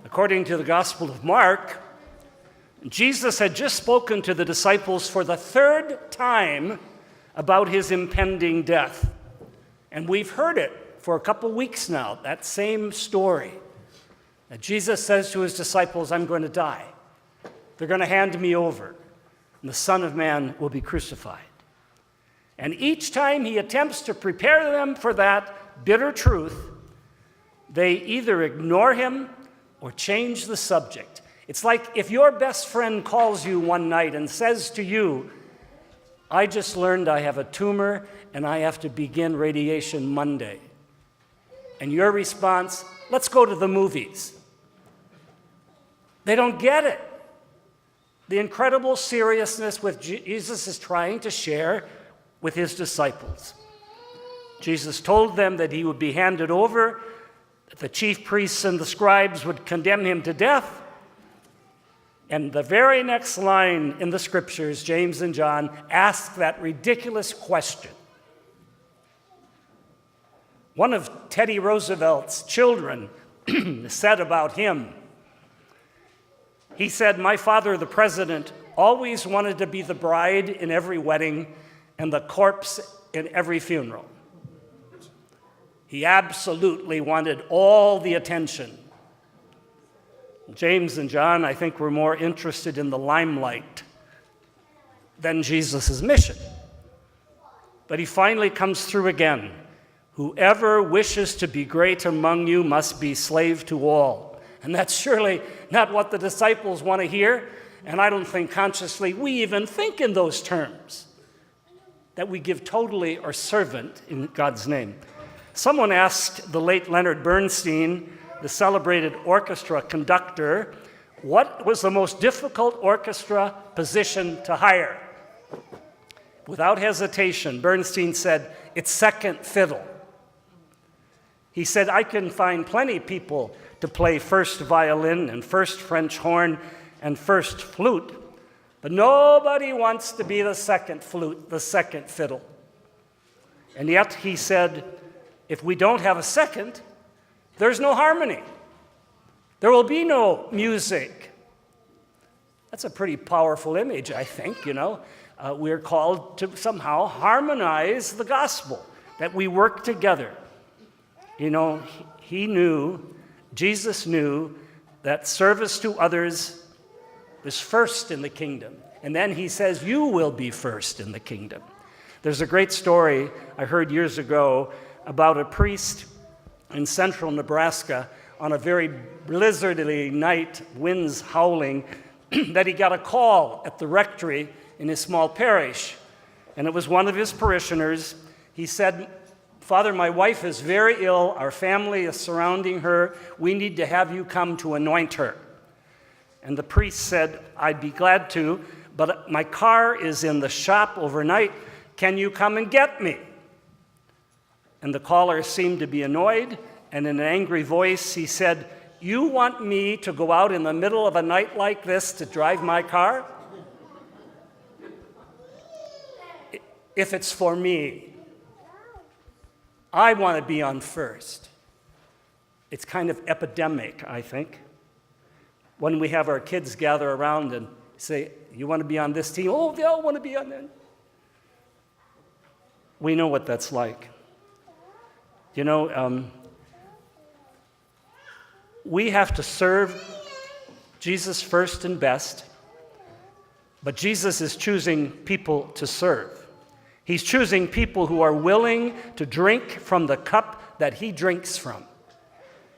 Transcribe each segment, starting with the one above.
According to the Gospel of Mark, Jesus had just spoken to the disciples for the third time about his impending death. And we've heard it for a couple weeks now, that same story. That Jesus says to his disciples, I'm going to die. They're going to hand me over, and the Son of Man will be crucified. And each time he attempts to prepare them for that bitter truth, they either ignore him or change the subject. It's like if your best friend calls you one night and says to you, I just learned I have a tumor and I have to begin radiation Monday. And your response, let's go to the movies. They don't get it. The incredible seriousness with Jesus is trying to share with his disciples. Jesus told them that he would be handed over, that the chief priests and the scribes would condemn him to death. And the very next line in the scriptures, James and John ask that ridiculous question. One of Teddy Roosevelt's children said about him, he said, my father, the president, always wanted to be the bride in every wedding and the corpse in every funeral. He absolutely wanted all the attention. James and John, I think, were more interested in the limelight than Jesus' mission. But he finally comes through again. Whoever wishes to be great among you must be slave to all. And that's surely not what the disciples want to hear. And I don't think consciously we even think in those terms, that we give totally or servant in God's name. Someone asked the late Leonard Bernstein, the celebrated orchestra conductor, what was the most difficult orchestra position to hire? Without hesitation, Bernstein said, it's second fiddle. He said, I can find plenty of people to play first violin and first French horn and first flute, but nobody wants to be the second flute, the second fiddle. And yet, he said, if we don't have a second, there's no harmony. There will be no music. That's a pretty powerful image, I think, We're called to somehow harmonize the gospel, that we work together. Jesus knew that service to others is first in the kingdom. And then he says, you will be first in the kingdom. There's a great story I heard years ago about a priest in central Nebraska on a very blizzardy night, winds howling, that he got a call at the rectory in his small parish. And it was one of his parishioners. He said, Father, my wife is very ill. Our family is surrounding her. We need to have you come to anoint her. And the priest said, I'd be glad to, but my car is in the shop overnight. Can you come and get me? And the caller seemed to be annoyed, and in an angry voice, he said, you want me to go out in the middle of a night like this to drive my car? If it's for me, I want to be on first. It's kind of epidemic, I think. When we have our kids gather around and say, you want to be on this team? Oh, they all want to be on that. We know what that's like. We have to serve Jesus first and best, but Jesus is choosing people to serve. He's choosing people who are willing to drink from the cup that he drinks from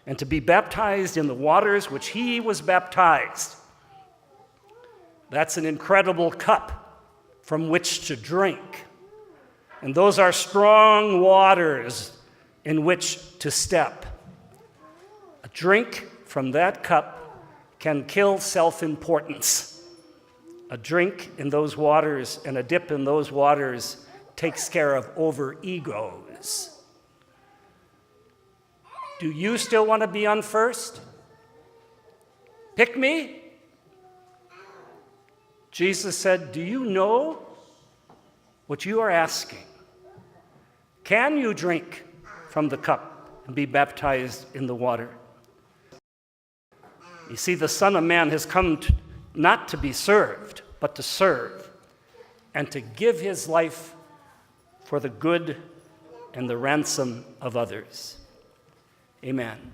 and to be baptized in the waters which he was baptized. That's an incredible cup from which to drink. And those are strong waters in which to step. A drink from that cup can kill self-importance. A drink in those waters and a dip in those waters takes care of over-egos. Do you still want to be on first? Pick me? Jesus said, do you know what you are asking? Can you drink from the cup and be baptized in the water? You see, the Son of Man has come not to be served, but to serve, and to give his life for the good and the ransom of others. Amen.